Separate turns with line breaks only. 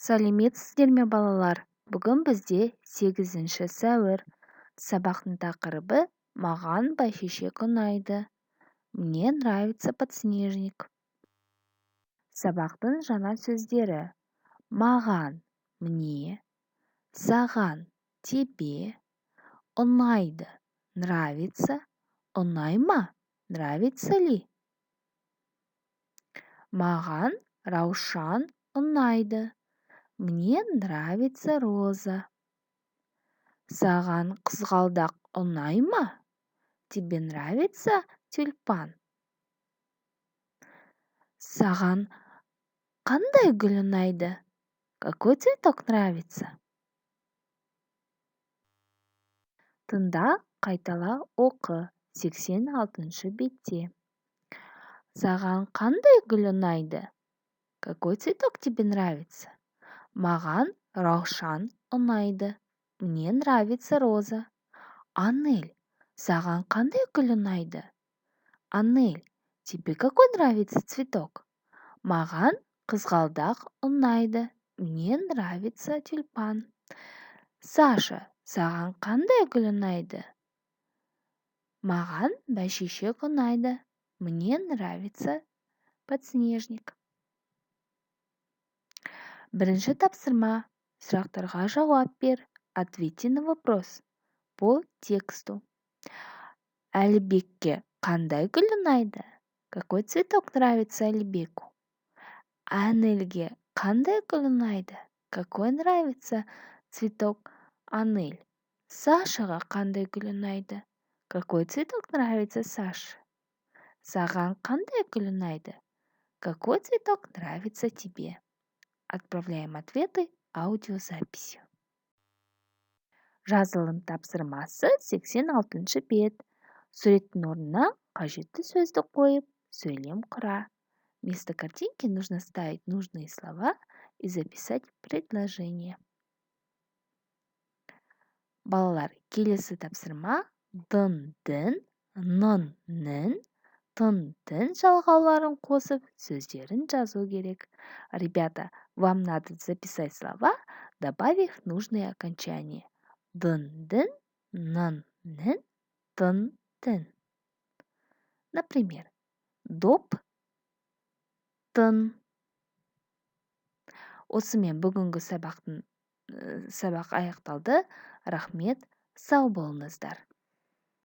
Сәлеметсіздер ме, балалар? Бүгін бізде 8 сәуір. Сабақтың тақырыбы «Маған бәйшешек ұнайды». Мне нравится подснежник. Сабақтың жаңа сөздері: маған, мне, саған, тебе, ұнайды, нравится, ұнай ма, нравится ли? Маған Раушан ұнайды. Мне нравится роза. Саған қызғалдақ ұнай ма? Тебе нравится тюльпан? Саған қандай гүл ұнайды? Какой цветок нравится? Тыңда, қайтала оқы. 86 бетте. Саған қандай гүл ұнайды? Какой цветок тебе нравится? Маған Раушан ұнайды. Мне нравится роза. Анель, саған қандай гүл ұнайды? Анель, тебе какой нравится цветок? Маған қызғалдақ ұнайды. Мне нравится тюльпан. Саша, саған қандай гүл ұнайды? Маған бәйшешек ұнайды. Мне нравится подснежник. Бірінші тапсырма. Сұрақтарға жауап бер. Ответьте на вопрос по тексту. Әлібекке қандай гүл ұнайды? Какой цветок нравится Әлібеку? Анельге қандай гүл ұнайды? Какой нравится цветок Анель? Сашаға қандай гүл ұнайды? Какой цветок нравится Саше? Саған қандай гүл ұнайды? Какой цветок нравится тебе? Отправляем ответы аудиозаписью. Жазылым тапсырмасы 86 бет. Суреттің орнына қажетті сөзді қойып, сөйлем құра. Вместо картинки нужно ставить нужные слова и записать предложение. Балалар, келесі тапсырма дын-дін, нын-нін, тын-тін жалғауларын қосып, сөздерін жазу керек. Ребята, вам надо записать слова, добавив нужные окончания. Дын-дін, нын-нін, тын-тін. Например, доп-тын. Осымен бүгінгі сабақ аяқталды. Рахмет, сау болыңыздар.